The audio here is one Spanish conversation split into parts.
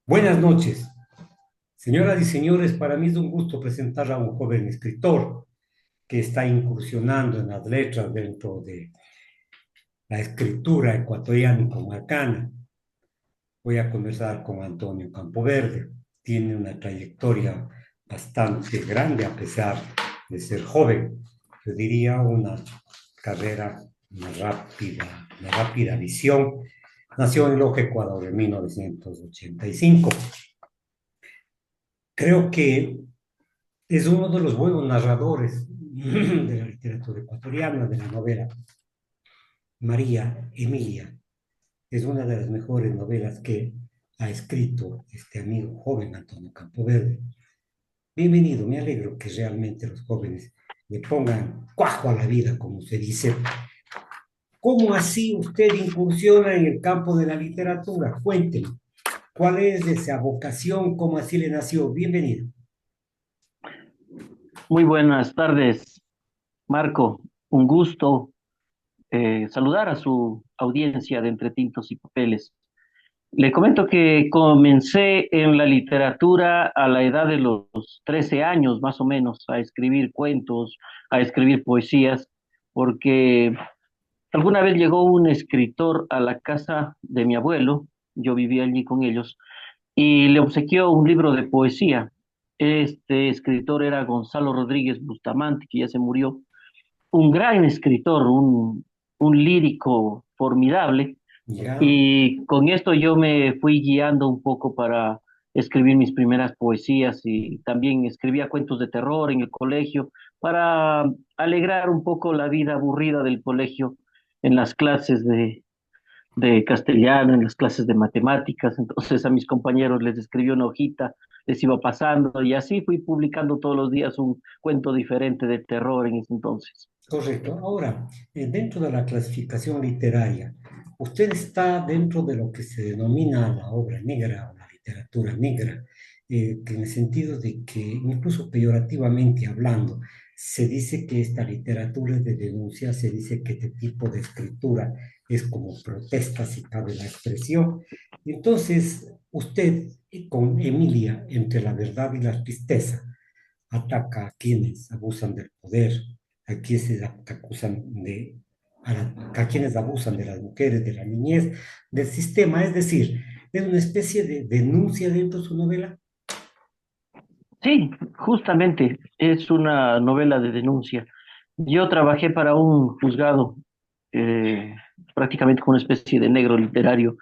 Buenas noches, señoras y señores. Para mí es un gusto presentar a un joven escritor que está incursionando en las letras dentro de la escritura ecuatoriana y comarcana. Voy a conversar con Antonio Campoverde. Tiene una trayectoria bastante grande a pesar de ser joven. Yo diría una carrera, una rápida visión. Nació en Loja, Ecuador, en 1985. Creo que es uno de los buenos narradores de la literatura ecuatoriana, de la novela. María Emilia es una de las mejores novelas que ha escrito este amigo joven Antonio Campoverde. Bienvenido, me alegro que realmente los jóvenes le pongan cuajo a la vida, como se dice. ¿Cómo así usted incursiona en el campo de la literatura? Cuénteme, ¿cuál es esa vocación? ¿Cómo así le nació? Bienvenido. Muy buenas tardes, Marco. Un gusto saludar a su audiencia de Entre Tintos y Papeles. Le comento que comencé en la literatura a la edad de los 13 años, más o menos, a escribir cuentos, a escribir poesías, porque alguna vez llegó un escritor a la casa de mi abuelo, yo vivía allí con ellos, y le obsequió un libro de poesía. Este escritor era Gonzalo Rodríguez Bustamante, que ya se murió, un gran escritor, un lírico formidable, Ya, y con esto yo me fui guiando un poco para escribir mis primeras poesías y también escribía cuentos de terror en el colegio para alegrar un poco la vida aburrida del colegio en las clases de castellano, en las clases de matemáticas. Entonces a mis compañeros les escribí una hojita, les iba pasando y así fui publicando todos los días un cuento diferente de terror en ese entonces. correcto. Ahora, dentro de la clasificación literaria, usted está dentro de lo que se denomina la obra negra o la literatura negra, que en el sentido de que, incluso peyorativamente hablando, se dice que esta literatura es de denuncia, se dice que este tipo de escritura es como protesta, si cabe la expresión. Entonces, usted, con Emilia, entre la verdad y la tristeza, ataca a quienes abusan del poder, a quienes acusan a quienes abusan de las mujeres, de la niñez, del sistema. Es decir, es una especie de denuncia dentro de su novela. Sí, justamente es una novela de denuncia. Yo trabajé para un juzgado, eh, prácticamente como una especie de negro literario,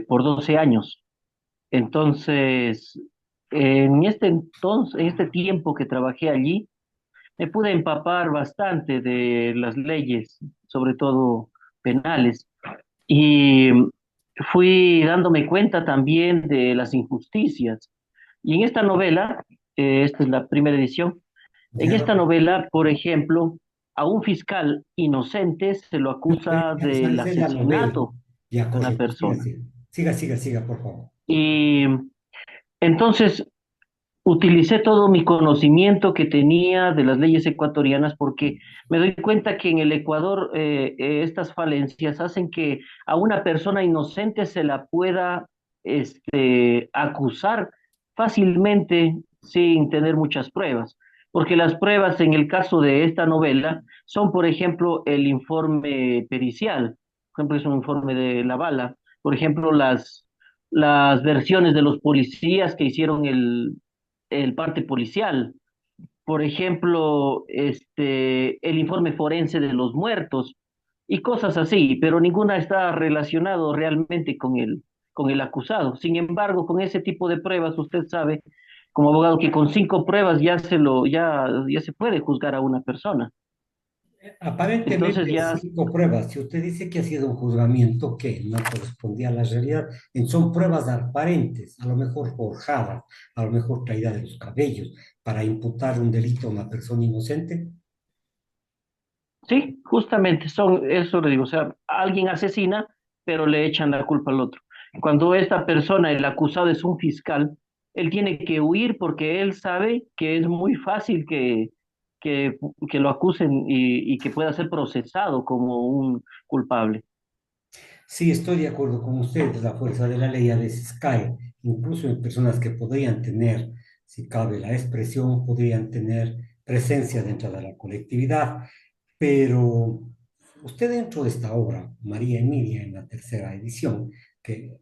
por 12 años. Entonces, en este tiempo que trabajé allí, me pude empapar bastante de las leyes, sobre todo penales, y fui dándome cuenta también de las injusticias. Y en esta novela, esta es la primera edición, en Ya, esta novela, por ejemplo, a un fiscal inocente se lo acusa del esa es la novela. asesinato Ya, de una correcto. Siga, persona. siga. Siga, siga, siga, por favor. Y entonces utilicé todo mi conocimiento que tenía de las leyes ecuatorianas porque me doy cuenta que en el Ecuador estas falencias hacen que a una persona inocente se la pueda acusar fácilmente sin tener muchas pruebas. Porque las pruebas en el caso de esta novela son, por ejemplo, el informe pericial, por ejemplo, es un informe de la bala, por ejemplo, las versiones de los policías que hicieron el parte policial. Por ejemplo, el informe forense de los muertos y cosas así, pero ninguna está relacionado realmente con el acusado. Sin embargo, con ese tipo de pruebas, usted sabe, como abogado, que con 5 pruebas ya se puede juzgar a una persona. Entonces Aparentemente, ya 5 pruebas. Si usted dice que ha sido un juzgamiento que no correspondía a la realidad, son pruebas aparentes, a lo mejor forjadas, a lo mejor traídas de los cabellos, para imputar un delito a una persona inocente. sí, justamente son, eso le digo, o sea, alguien asesina, pero le echan la culpa al otro. Cuando esta persona, el acusado es un fiscal, él tiene que huir porque él sabe que es muy fácil que, que lo acusen y que pueda ser procesado como un culpable. Sí, estoy de acuerdo con usted. La fuerza de la ley a veces cae incluso en personas que podrían tener, si cabe la expresión, podrían tener presencia dentro de la colectividad. Pero usted dentro de esta obra, María Emilia, en la tercera edición, que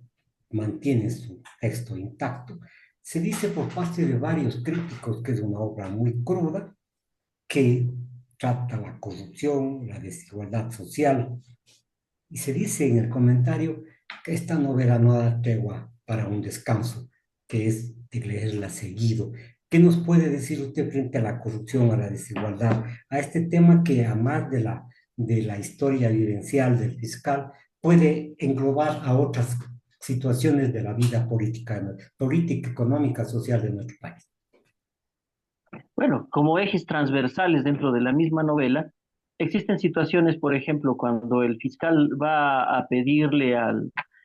mantiene su texto intacto, se dice por parte de varios críticos que es una obra muy cruda, que trata la corrupción, la desigualdad social, y se dice en el comentario que esta novela no da tregua para un descanso, que es de leerla seguido. ¿Qué nos puede decir usted frente a la corrupción, a la desigualdad, a este tema que, a más de la historia vivencial del fiscal, puede englobar a otras situaciones de la vida política, política, económica, social de nuestro país? Bueno, como ejes transversales dentro de la misma novela, existen situaciones, por ejemplo, cuando el fiscal va a pedirle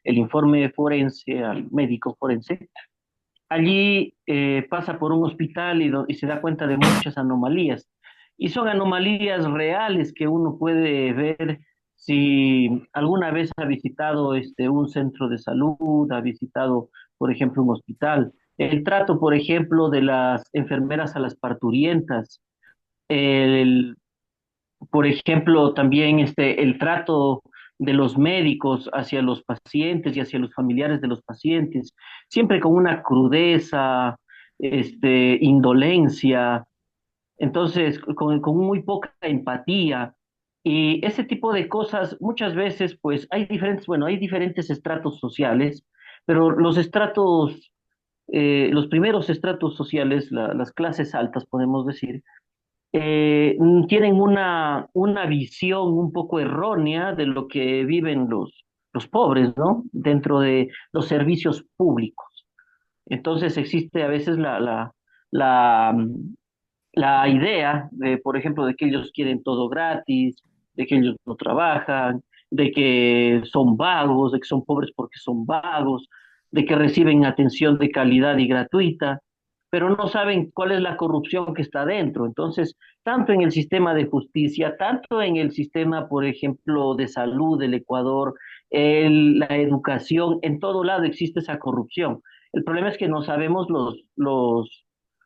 el informe forense al médico forense. Allí pasa por un hospital y se da cuenta de muchas anomalías. Y son anomalías reales que uno puede ver si alguna vez ha visitado un centro de salud, ha visitado, por ejemplo, un hospital. El trato, por ejemplo, de las enfermeras a las parturientas, el, por ejemplo, también el trato de los médicos hacia los pacientes y hacia los familiares de los pacientes, siempre con una crudeza, indolencia, entonces con muy poca empatía. Y ese tipo de cosas, muchas veces, pues hay diferentes, bueno, hay diferentes estratos sociales, pero los primeros estratos sociales, las clases altas, podemos decir, tienen una visión un poco errónea de lo que viven los pobres, ¿no? Dentro de los servicios públicos. Entonces existe a veces la, la idea de, por ejemplo, de que ellos quieren todo gratis, de que ellos no trabajan, de que son vagos, de que son pobres porque son vagos, de que reciben atención de calidad y gratuita, pero no saben cuál es la corrupción que está dentro. Entonces, tanto en el sistema de justicia, tanto en el sistema, por ejemplo, de salud del Ecuador, la educación, en todo lado existe esa corrupción. El problema es que no sabemos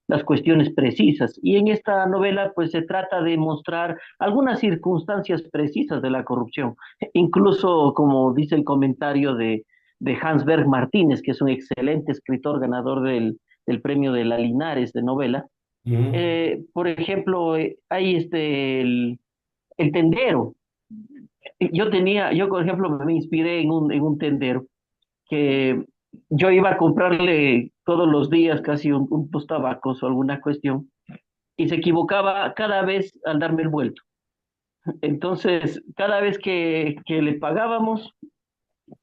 las cuestiones precisas. Y en esta novela, pues se trata de mostrar algunas circunstancias precisas de la corrupción. Incluso, como dice el comentario de Hans-Berg Martínez, que es un excelente escritor ganador del premio de la Linares de novela. Ujú. Por ejemplo, hay el tendero. Yo, por ejemplo, me inspiré en un tendero que yo iba a comprarle todos los días casi un tabacos o alguna cuestión y se equivocaba cada vez al darme el vuelto. Entonces, cada vez que le pagábamos,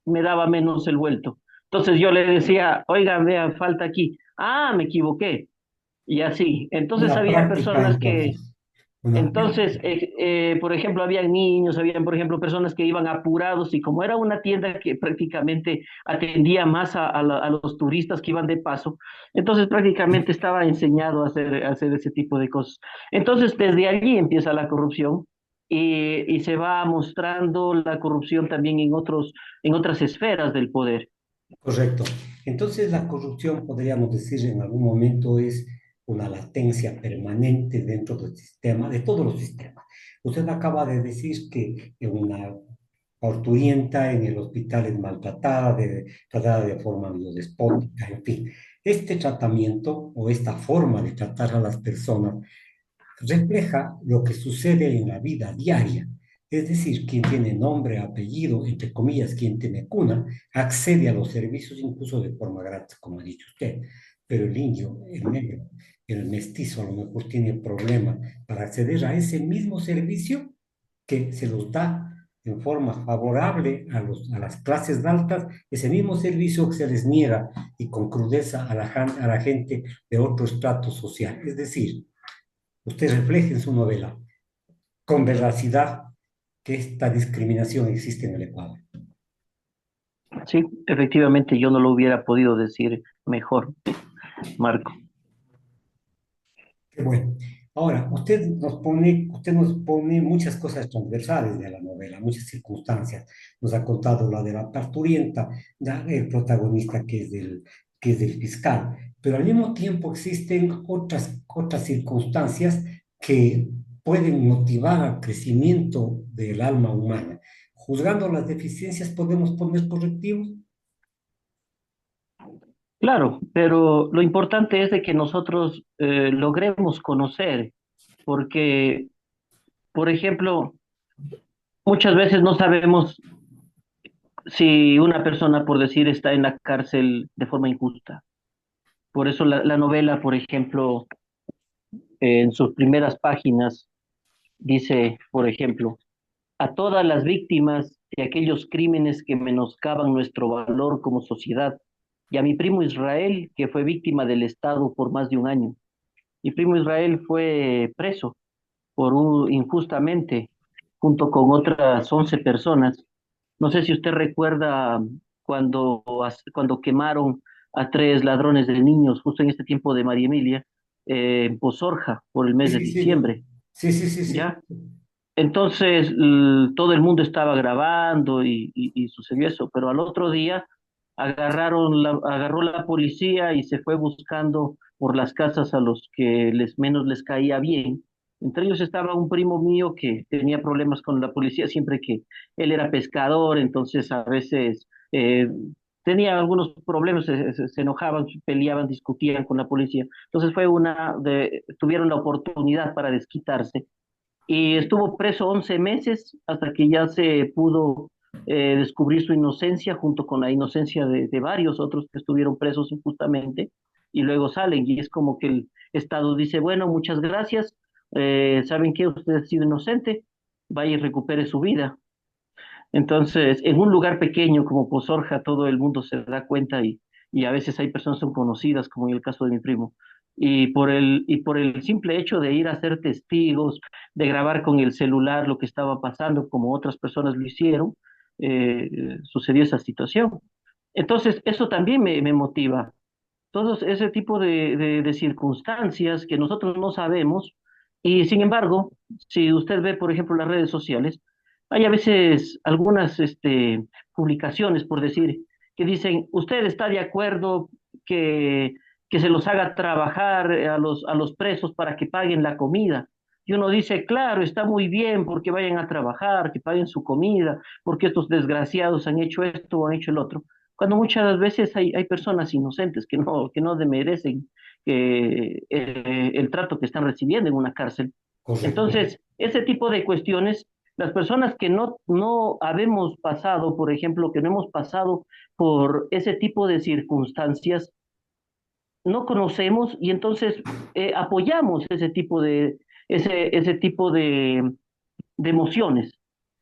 me daba menos el vuelto. Entonces yo le decía, oiga, vea, falta aquí. Ah, me equivoqué. Y así. Entonces Una había práctica, personas que, entonces. Una entonces, práctica. por ejemplo, habían niños, habían, por ejemplo, personas que iban apurados y como era una tienda que prácticamente atendía más a los turistas que iban de paso, entonces prácticamente estaba enseñado a hacer ese tipo de cosas. Entonces, desde allí empieza la corrupción y se va mostrando la corrupción también en otras esferas del poder. Correcto. Entonces, la corrupción, podríamos decir, en algún momento es una latencia permanente dentro del sistema, de todos los sistemas. Usted acaba de decir que una parturienta en el hospital es maltratada, tratada de forma medio despótica, en fin. Este tratamiento o esta forma de tratar a las personas refleja lo que sucede en la vida diaria. Es decir, quien tiene nombre, apellido, entre comillas, quien tiene cuna, accede a los servicios incluso de forma gratis, como ha dicho usted. Pero el indio, el negro, el mestizo a lo mejor tiene problema para acceder a ese mismo servicio que se los da en forma favorable a las clases altas, ese mismo servicio que se les niega y con crudeza a la gente de otro estrato social. Es decir, usted refleja en su novela con veracidad que esta discriminación existe en el Ecuador. Sí, efectivamente, yo no lo hubiera podido decir mejor, Marco. Qué bueno. Ahora, usted nos pone muchas cosas transversales de la novela, muchas circunstancias. Nos ha contado la de la parturienta, ya el protagonista que es que es del fiscal, pero al mismo tiempo existen otras circunstancias que pueden motivar al crecimiento del alma humana. Juzgando las deficiencias podemos poner correctivos. Claro, pero lo importante es de que nosotros logremos conocer, porque, por ejemplo, muchas veces no sabemos si una persona, por decir, está en la cárcel de forma injusta. Por eso la novela, por ejemplo, en sus primeras páginas dice, por ejemplo, a todas las víctimas de aquellos crímenes que menoscaban nuestro valor como sociedad, y a mi primo Israel, que fue víctima del Estado por más de un año. Mi primo Israel fue preso injustamente, junto con otras 11 personas. No sé si usted recuerda cuando quemaron a 3 ladrones de niños, justo en este tiempo de María Emilia, en Pozorja, por el Sí, mes de sí, sí, diciembre, sí, sí, sí, sí. ¿ya? Entonces, todo el mundo estaba grabando y sucedió eso, pero al otro día agarró la policía y se fue buscando por las casas a los que menos les caía bien. Entre ellos estaba un primo mío que tenía problemas con la policía siempre que él era pescador, entonces a veces tenía algunos problemas, se enojaban, peleaban, discutían con la policía. Entonces tuvieron la oportunidad para desquitarse y estuvo preso 11 meses hasta que ya se pudo descubrir su inocencia junto con la inocencia de varios otros que estuvieron presos injustamente y luego salen y es como que el Estado dice, bueno, muchas gracias, ¿saben qué? Usted ha sido inocente, vaya y recupere su vida. Entonces, en un lugar pequeño como Pozorja, todo el mundo se da cuenta y a veces hay personas que son conocidas, como en el caso de mi primo. Y por el simple hecho de ir a ser testigos, de grabar con el celular lo que estaba pasando, como otras personas lo hicieron, sucedió esa situación. Entonces, eso también me motiva. Todos ese tipo de circunstancias que nosotros no sabemos, y sin embargo, si usted ve, por ejemplo, las redes sociales, hay a veces algunas publicaciones, por decir, que dicen, ¿usted está de acuerdo que, que se los haga trabajar a los presos para que paguen la comida? Y uno dice, claro, está muy bien porque vayan a trabajar, que paguen su comida, porque estos desgraciados han hecho esto o han hecho el otro cuando muchas veces hay personas inocentes que no merecen el trato que están recibiendo en una cárcel. Correcto. Entonces, ese tipo de cuestiones, las personas que no habemos pasado, por ejemplo, que no hemos pasado por ese tipo de circunstancias, no conocemos y entonces apoyamos ese tipo de emociones.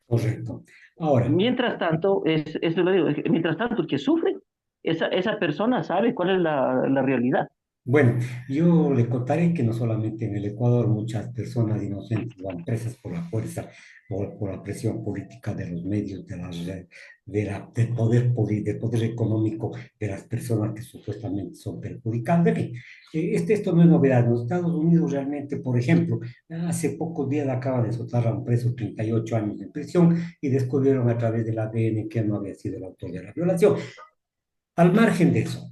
Correcto. Ahora, Mientras tanto, eso lo digo, mientras tanto, el que sufre, esa persona sabe cuál es la realidad. bueno, yo le contaré que no solamente en el Ecuador muchas personas inocentes van presas por la fuerza o por la presión política de los medios, del poder, del poder económico de las personas que supuestamente son perjudicadas. En fin, esto no es novedad. En los Estados Unidos realmente, por ejemplo, hace pocos días acaba de soltar a un preso 38 años de prisión y descubrieron a través del ADN que no había sido el autor de la violación. Al margen de eso,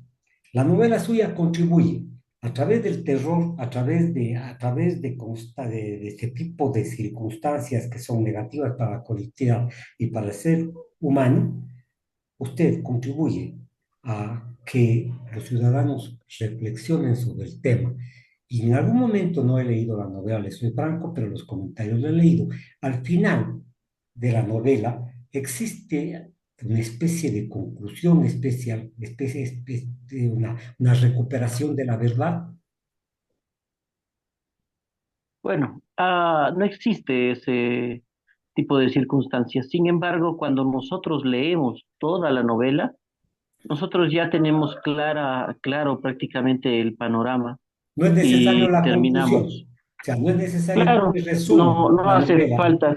la novela suya contribuye a través del terror, a través de este tipo de circunstancias que son negativas para la colectividad y para el ser humano, usted contribuye a que los ciudadanos reflexionen sobre el tema. Y en algún momento no he leído la novela, le soy franco, pero los comentarios lo he leído. Al final de la novela existe una especie de conclusión especial, de una recuperación de la verdad. Bueno, no existe ese tipo de circunstancias. Sin embargo, cuando nosotros leemos toda la novela, nosotros ya tenemos claro prácticamente el panorama No es necesario y la conclusión, terminamos. o sea, no es necesario que Claro, usted resuma no la hace novela. falta.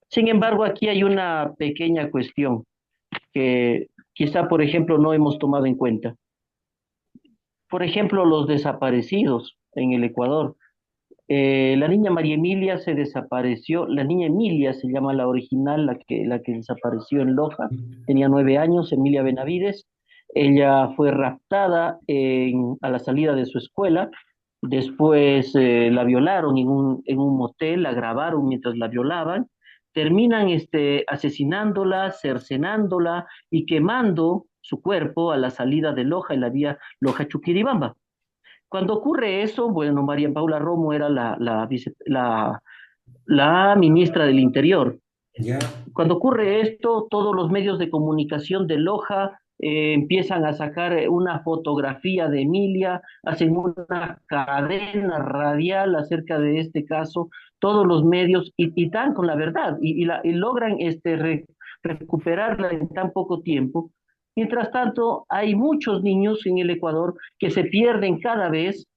Sin embargo, aquí hay una pequeña cuestión que quizá, por ejemplo, no hemos tomado en cuenta. Por ejemplo, los desaparecidos en el Ecuador. La niña María Emilia se desapareció, la niña Emilia se llama la original, la que desapareció en Loja, tenía 9 años, Emilia Benavides, Ella fue raptada a la salida de su escuela. Después la violaron en un motel, la grabaron mientras la violaban. Terminan asesinándola, cercenándola y quemando su cuerpo a la salida de Loja, en la vía Loja-Chuquiribamba. Cuando ocurre eso, bueno, María Paula Romo era la ministra del Interior. Ya, Cuando ocurre esto, todos los medios de comunicación de Loja empiezan a sacar una fotografía de Emilia, hacen una cadena radial acerca de este caso, todos los medios, y dan con la verdad, y logran recuperarla en tan poco tiempo. Mientras tanto, hay muchos niños en el Ecuador que se pierden cada vez,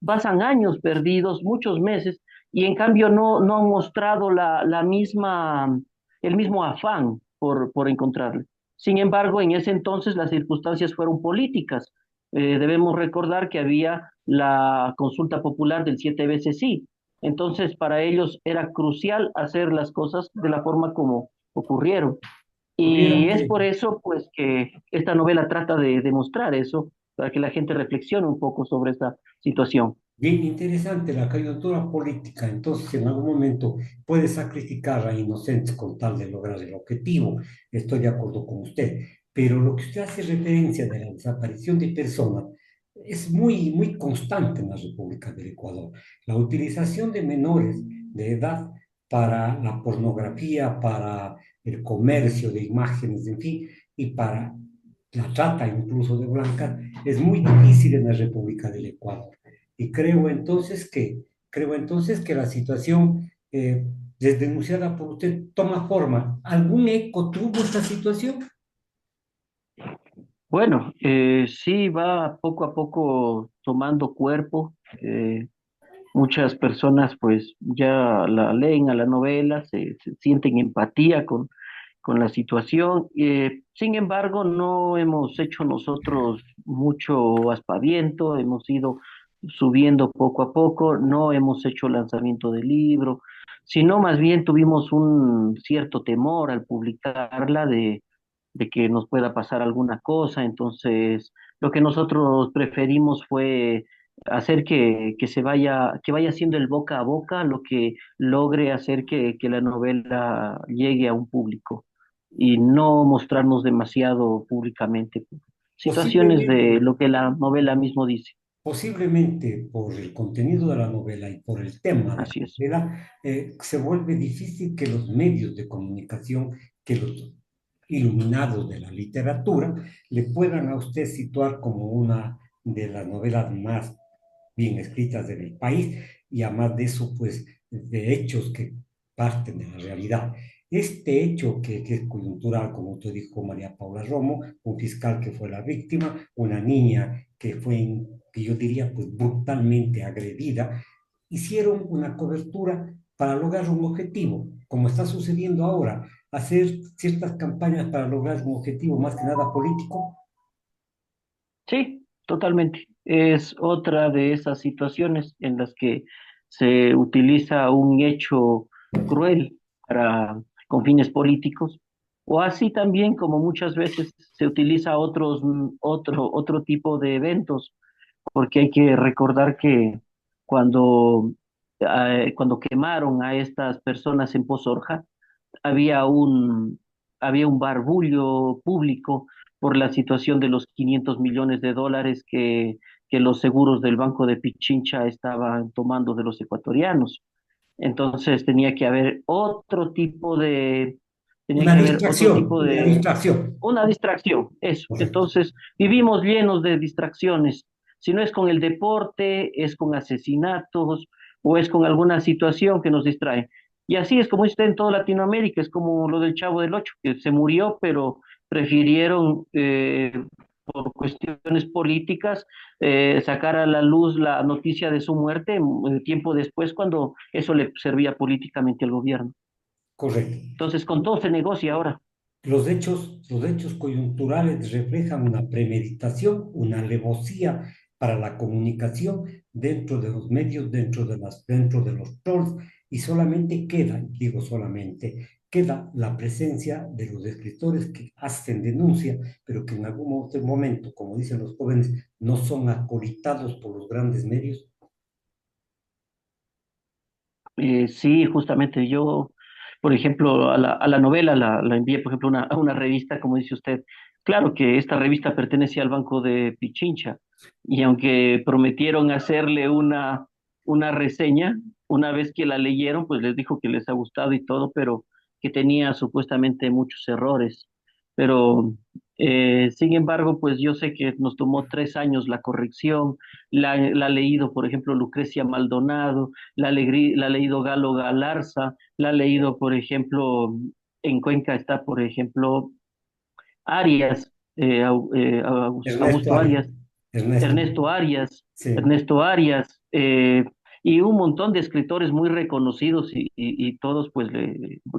pasan años perdidos, muchos meses, y en cambio no han mostrado la misma el mismo afán por encontrarle. Sin embargo, en ese entonces las circunstancias fueron políticas. Debemos recordar que había la consulta popular del 7 veces sí. Entonces, para ellos era crucial hacer las cosas de la forma como ocurrieron. tuviera Y es que, por eso, pues, que esta novela trata de demostrar eso, para que la gente reflexione un poco sobre esta situación. bien interesante la coyuntura política, entonces en algún momento puede sacrificar a inocentes con tal de lograr el objetivo, estoy de acuerdo con usted, pero lo que usted hace referencia de la desaparición de personas es muy constante en la República del Ecuador. La utilización de menores de edad para la pornografía, para el comercio de imágenes, en fin, y para la trata incluso de blancas, es muy difícil en la República del Ecuador. Y creo entonces que la situación denunciada por usted toma forma. ¿Algún eco tuvo esta situación? Bueno, sí va poco a poco tomando cuerpo. Muchas personas pues ya la leen a la novela, se sienten empatía con la situación. Sin embargo, no hemos hecho nosotros mucho aspaviento, hemos ido subiendo poco a poco, no hemos hecho lanzamiento de libro, sino más bien tuvimos un cierto temor al publicarla de que nos pueda pasar alguna cosa. Entonces, lo que nosotros preferimos fue hacer que vaya siendo el boca a boca lo que logre hacer que la novela llegue a un público y no mostrarnos demasiado públicamente situaciones Posiblemente, de lo que la novela mismo dice. posiblemente por el contenido de la novela y por el tema de la Así es. novela, se vuelve difícil que los medios de comunicación, que los iluminados de la literatura, le puedan a usted situar como una de las novelas más bien escritas en el país y además de eso, pues, de hechos que parten de la realidad. Este hecho que es coyuntural, como usted dijo, María Paula Romo, un fiscal que fue la víctima, una niña que fue, que yo diría, pues brutalmente agredida, hicieron una cobertura para lograr un objetivo, como está sucediendo ahora, hacer ciertas campañas para lograr un objetivo más que nada político. Sí, totalmente. Es otra de esas situaciones en las que se utiliza un hecho cruel con fines políticos, o así también como muchas veces se utiliza otro tipo de eventos, porque hay que recordar que cuando, cuando quemaron a estas personas en Pozorja, había había un barbullo público por la situación de los 500 millones de dólares que los seguros del Banco de Pichincha estaban tomando de los ecuatorianos. Entonces tenía que haber otro tipo Una de, distracción. una distracción, eso. Correcto. Entonces, vivimos llenos de distracciones. Si no es con el deporte, es con asesinatos o es con alguna situación que nos distrae. Y así es como está en toda Latinoamérica, es como lo del Chavo del Ocho, que se murió, pero prefirieron, por cuestiones políticas, sacar a la luz la noticia de su muerte tiempo después, cuando eso le servía políticamente al gobierno. Correcto. Entonces, con todo se negocia ahora. Los hechos coyunturales reflejan una premeditación, una alevosía para la comunicación dentro de los medios, dentro de los trolls, y solamente queda, digo solamente, queda la presencia de los escritores que hacen denuncia, pero que en algún otro momento, como dicen los jóvenes, no son acolitados por los grandes medios. Sí, justamente yo, por ejemplo, a la novela la envié, por ejemplo, a una revista, como dice usted. Claro que esta revista pertenecía al Banco de Pichincha y aunque prometieron hacerle una reseña, una vez que la leyeron, pues les dijo que les ha gustado y todo, pero que tenía supuestamente muchos errores. Pero, sin embargo, pues yo sé que nos tomó 3 años la corrección. La ha leído, por ejemplo, Lucrecia Maldonado, la ha leído Galo Galarza, la ha leído, por ejemplo, en Cuenca está, por ejemplo, Arias, Ernesto Augusto Arias, Arias, Ernesto, Ernesto Arias, sí. Ernesto Arias, y un montón de escritores muy reconocidos y todos, pues,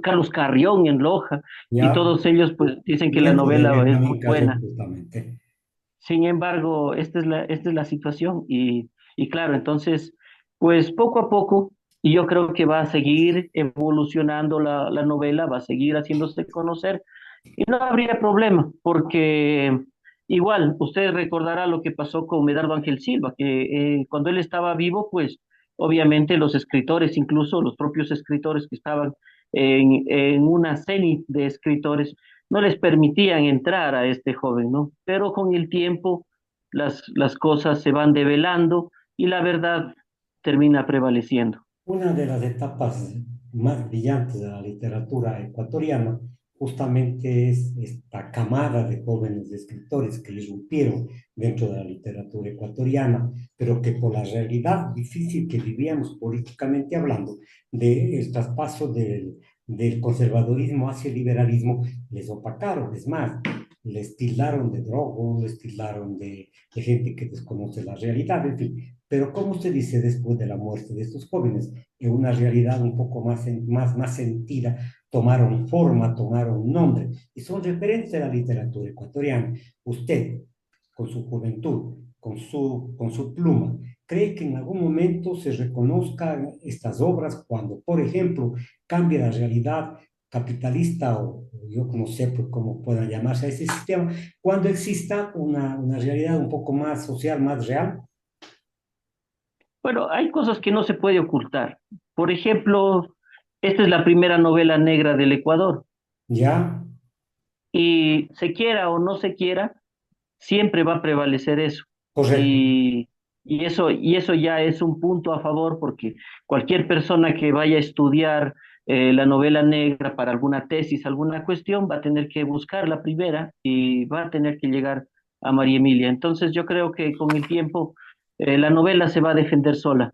Carlos Carrión en Loja, y Ya, todos ellos, pues, dicen que la nieto de novela es muy Benjamín Carrión, buena. justamente. Sin embargo, esta es la situación y claro, entonces, pues poco a poco, y yo creo que va a seguir evolucionando la novela, va a seguir haciéndose conocer y no habría problema, porque igual usted recordará lo que pasó con Medardo Ángel Silva, que cuando él estaba vivo, pues obviamente los escritores, incluso los propios escritores que estaban en una cena de escritores, no les permitían entrar a este joven, ¿no? Pero con el tiempo las cosas se van develando y la verdad termina prevaleciendo. Una de las etapas más brillantes de la literatura ecuatoriana justamente es esta camada de jóvenes escritores que irrumpieron dentro de la literatura ecuatoriana, pero que por la realidad difícil que vivíamos políticamente hablando, del traspaso del conservadurismo hacia el liberalismo, les opacaron. Es más, les tildaron de drogo, les tildaron de gente que desconoce la realidad, en fin. Pero como usted dice, después de la muerte de estos jóvenes, en una realidad un poco más sentida, tomaron forma, tomaron nombre y son referentes de la literatura ecuatoriana. Usted, con su juventud, con su pluma, ¿cree que en algún momento se reconozcan estas obras cuando, por ejemplo, cambie la realidad capitalista o yo no sé por cómo puedan llamarse a ese sistema, cuando exista una realidad un poco más social, más real? Bueno, hay cosas que no se puede ocultar. Por ejemplo, esta es la primera novela negra del Ecuador ¿Ya? y se quiera o no se quiera, siempre va a prevalecer eso. Correcto. Y, y eso ya es un punto a favor porque cualquier persona que vaya a estudiar la novela negra para alguna tesis, alguna cuestión, va a tener que buscar la primera y va a tener que llegar a María Emilia. Entonces yo creo que con el tiempo la novela se va a defender sola.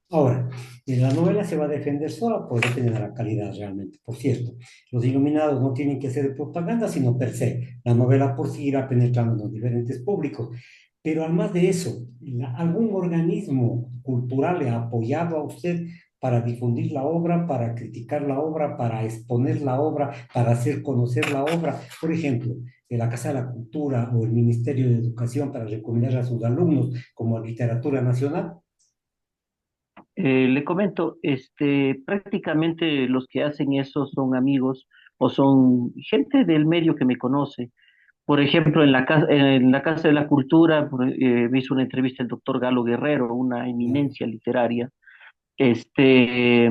Ahora, la novela se va a defender sola, pues depende de la calidad realmente. Por cierto, los iluminados no tienen que ser de propaganda, sino per se. La novela por sí irá penetrando en los diferentes públicos. Pero además de eso, ¿algún organismo cultural le ha apoyado a usted para difundir la obra, para criticar la obra, para exponer la obra, para hacer conocer la obra? Por ejemplo, la Casa de la Cultura o el Ministerio de Educación para recomendar a sus alumnos como literatura nacional. Le comento, prácticamente los que hacen eso son amigos o son gente del medio que me conoce. Por ejemplo, en la Casa de la Cultura me hizo una entrevista el doctor Galo Guerrero, una ¿Ya? eminencia literaria. Este,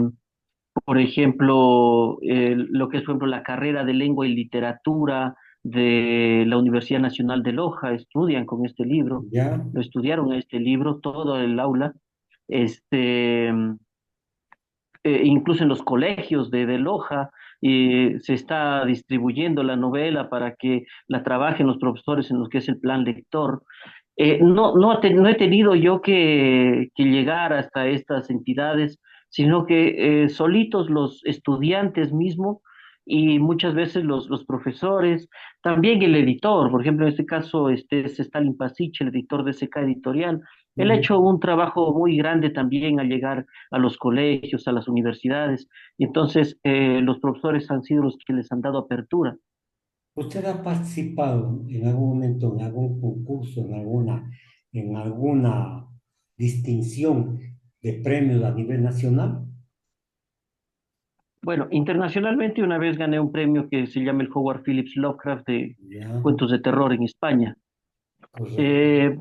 por ejemplo, lo que es, por ejemplo, la carrera de lengua y literatura de la Universidad Nacional de Loja, estudian con este libro, ¿Ya? lo estudiaron este libro, todo el aula. Este, Incluso en los colegios de Loja se está distribuyendo la novela para que la trabajen los profesores en lo que es el plan lector. No he tenido yo que llegar hasta estas entidades, sino que solitos los estudiantes mismos y muchas veces los profesores, también el editor, por ejemplo, en este caso es Stalin Pasic, el editor de SK Editorial. Él ha Ujú. hecho un trabajo muy grande también al llegar a los colegios, a las universidades, y entonces los profesores han sido los que les han dado apertura. ¿Usted ha participado en algún momento en algún concurso, en alguna distinción de premios a nivel nacional? Bueno, internacionalmente una vez gané un premio que se llama el Howard Phillips Lovecraft de Ya, cuentos de terror en España. correcto. Eh,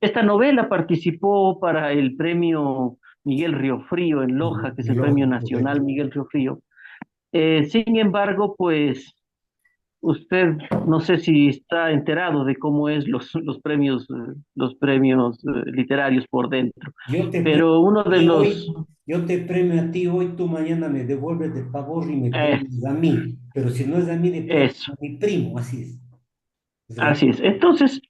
Esta novela participó para el premio Miguel Riofrío en Loja, que es el premio nacional Correcto. Miguel Riofrío. Sin embargo, pues usted no sé si está enterado de cómo es los premios literarios por dentro, Yo te premio pero uno a de ti los, hoy, yo te premio a ti hoy, tú mañana me devuelves de favor y me eh, premias a mí. Pero si no es a mí, le premio eso, a mi primo, así es. Es la- así es. Entonces,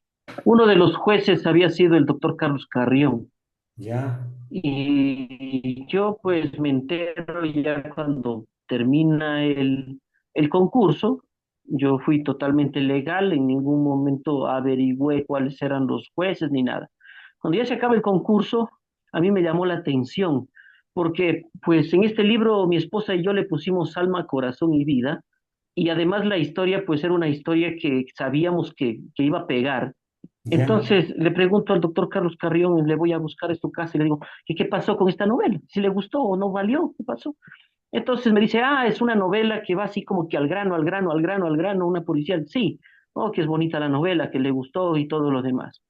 uno de los jueces había sido el doctor Carlos Carrión. Ya, Y yo pues me entero ya cuando termina el concurso. Yo fui totalmente legal, en ningún momento averigüé cuáles eran los jueces ni nada. Cuando ya se acaba el concurso, a mí me llamó la atención, porque pues en este libro mi esposa y yo le pusimos alma, corazón y vida, y además la historia pues era una historia que sabíamos que iba a pegar. ya. Entonces le pregunto al doctor Carlos Carrión, le voy a buscar en su casa y le digo, ¿qué pasó con esta novela? ¿Si le gustó o no valió? ¿Qué pasó? Entonces me dice, es una novela que va así como que al grano, al grano, al grano, al grano, una policial. Sí, oh, que es bonita la novela, que le gustó y todo lo demás.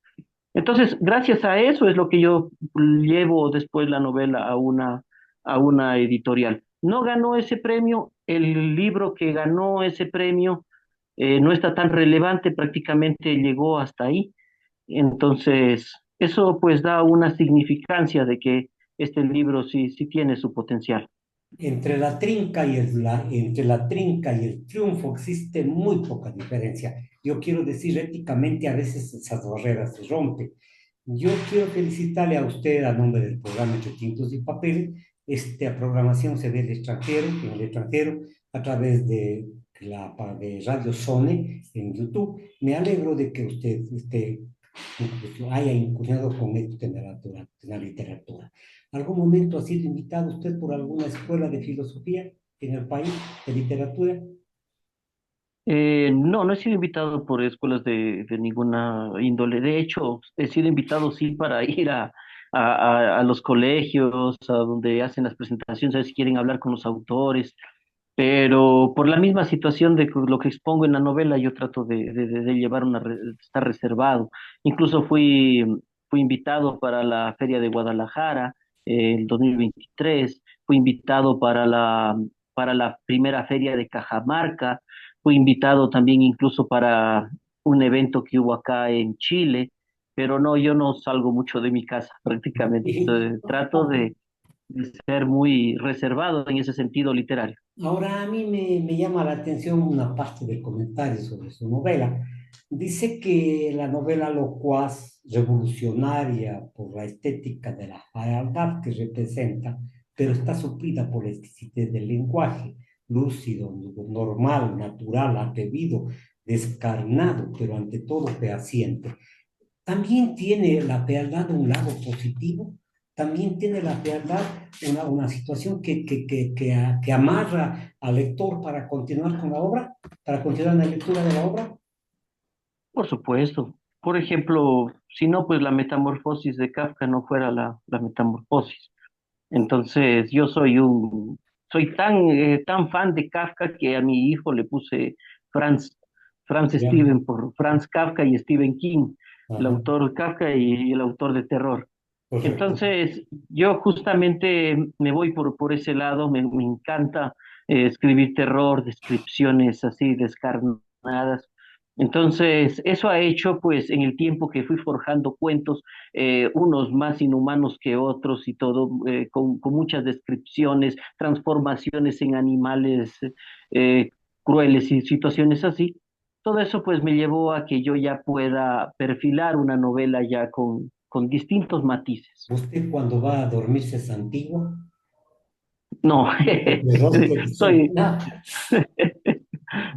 Entonces, gracias a eso es lo que yo llevo después la novela a una editorial. No ganó ese premio, el libro que ganó ese premio no está tan relevante, prácticamente llegó hasta ahí. Entonces, eso pues da una significancia de que este libro sí tiene su potencial. Entre la trinca y el triunfo existe muy poca diferencia. Yo quiero decir, éticamente a veces esas barreras se rompen. Yo quiero felicitarle a usted a nombre del programa Entre Tintos y Papel. Esta programación se ve en el extranjero a través de Radio Sone en YouTube. Me alegro de que usted haya incursionado con esto en la literatura. ¿Algún momento ha sido invitado usted por alguna escuela de filosofía en el país, de literatura? No, no he sido invitado por escuelas de ninguna índole. De hecho, he sido invitado sí para ir a los colegios, a donde hacen las presentaciones, a ver si quieren hablar con los autores, pero por la misma situación de lo que expongo en la novela, yo trato de llevar estar reservado. Incluso fui invitado para la Feria de Guadalajara, el 2023. Fui invitado para la primera feria de Cajamarca, fui invitado también incluso para un evento que hubo acá en Chile, pero no, yo no salgo mucho de mi casa prácticamente. Trato de ser muy reservado en ese sentido literario. Ahora, a mí me llama la atención una parte del comentario sobre su novela. Dice que la novela locuaz, revolucionaria por la estética de la fealdad que representa, pero está suplida por la exquisitez del lenguaje, lúcido, normal, natural, atrevido, descarnado, pero ante todo fehaciente. También tiene la fealdad un lado positivo, también tiene la fealdad una situación que amarra al lector para continuar con la obra, para continuar en la lectura de la obra. Por supuesto. Por ejemplo, si no, pues la metamorfosis de Kafka no fuera la metamorfosis. Entonces, soy tan fan de Kafka que a mi hijo le puse Franz, Franz Ya, Steven por Franz Kafka y Stephen King, el ajá, autor Kafka y el autor de terror. correcto. Entonces, yo justamente me voy por ese lado, me encanta escribir terror, descripciones así descarnadas. Entonces, eso ha hecho, pues, en el tiempo que fui forjando cuentos, unos más inhumanos que otros y todo, con muchas descripciones, transformaciones en animales eh, crueles y situaciones así. Todo eso, pues, me llevó a que yo ya pueda perfilar una novela ya con distintos matices. Usted cuando va a dormirse es antiguo, No, de rostro soy, distorsionado.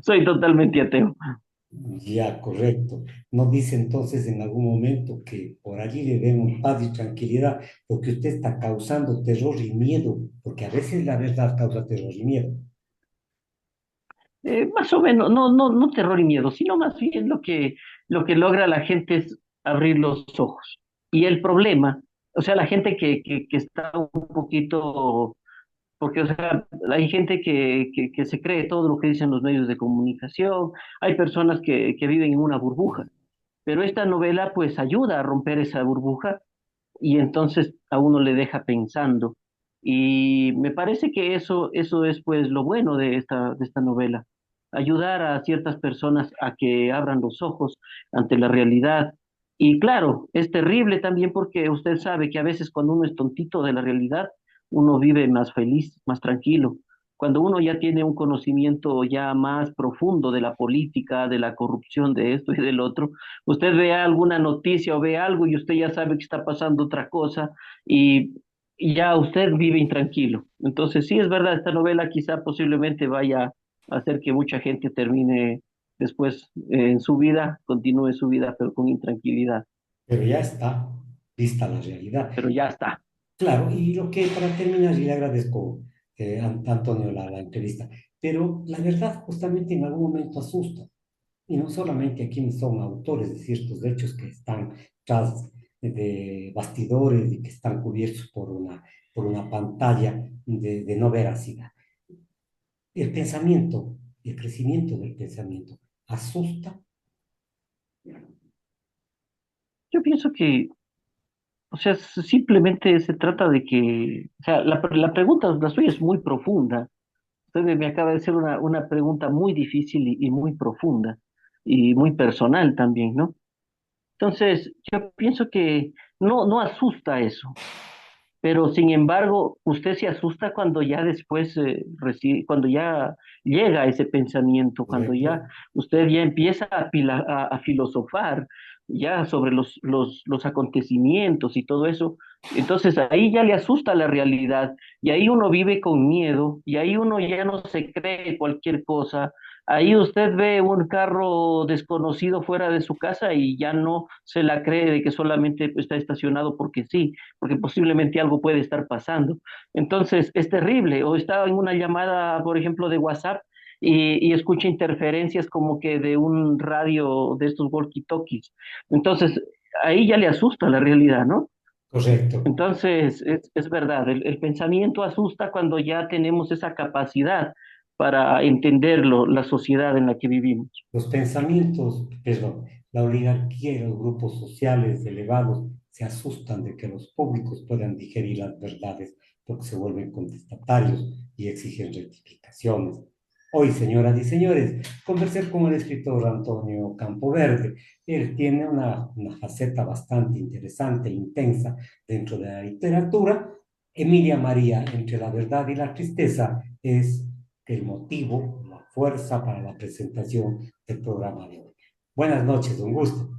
soy totalmente ateo. Ya, correcto. No dice entonces en algún momento que por allí le vemos paz y tranquilidad, lo que usted está causando terror y miedo, porque a veces la verdad causa terror y miedo. Más o menos, no terror y miedo, sino más bien lo que logra la gente es abrir los ojos. Y el problema, o sea, la gente que está un poquito porque o sea, hay gente que se cree todo lo que dicen los medios de comunicación, hay personas que viven en una burbuja, pero esta novela pues ayuda a romper esa burbuja y entonces a uno le deja pensando. Y me parece que eso es pues lo bueno de esta novela, ayudar a ciertas personas a que abran los ojos ante la realidad. Y claro, es terrible también porque usted sabe que a veces cuando uno es tontito de la realidad, uno vive más feliz, más tranquilo. Cuando uno ya tiene un conocimiento ya más profundo de la política, de la corrupción, de esto y del otro, usted ve alguna noticia o ve algo y usted ya sabe que está pasando otra cosa y, y ya usted vive intranquilo. Entonces, sí es verdad, esta novela quizá posiblemente vaya a hacer que mucha gente termine después en su vida, continúe su vida, pero con intranquilidad. pero ya está vista la realidad. Pero ya está. Claro, y lo que para terminar, y le agradezco, Antonio, la entrevista, pero la verdad justamente en algún momento asusta, y no solamente a quienes son autores de ciertos hechos que están tras de bastidores y que están cubiertos por una pantalla de no veracidad. El pensamiento, el crecimiento del pensamiento asusta. Yo pienso que, o sea, simplemente se trata de que, o sea, la pregunta, la suya es muy profunda. Usted me acaba de hacer una pregunta muy difícil y muy profunda y muy personal también, ¿no? Entonces, yo pienso que no asusta eso, pero sin embargo, usted se asusta cuando ya después, cuando ya llega ese pensamiento, cuando ya ¿Correcto? usted ya empieza a filosofar ya sobre los acontecimientos y todo eso. Entonces ahí ya le asusta la realidad y ahí uno vive con miedo y ahí uno ya no se cree cualquier cosa. Ahí usted ve un carro desconocido fuera de su casa y ya no se la cree de que solamente está estacionado porque sí, porque posiblemente algo puede estar pasando. Entonces, es terrible. O está en una llamada, por ejemplo, de WhatsApp y escucha interferencias como que de un radio de estos walkie-talkies. Entonces, ahí ya le asusta la realidad, ¿no? Correcto. Entonces, es verdad, el pensamiento asusta cuando ya tenemos esa capacidad para entenderlo, la sociedad en la que vivimos. Los pensamientos, perdón, la oligarquía y los grupos sociales elevados se asustan de que los públicos puedan digerir las verdades porque se vuelven contestatarios y exigen rectificaciones. Hoy, señoras y señores, conversé con el escritor Antonio Campoverde. Él tiene una faceta bastante interesante e intensa dentro de la literatura. Emilia María, entre la verdad y la tristeza, es el motivo, la fuerza para la presentación del programa de hoy. Buenas noches, un gusto.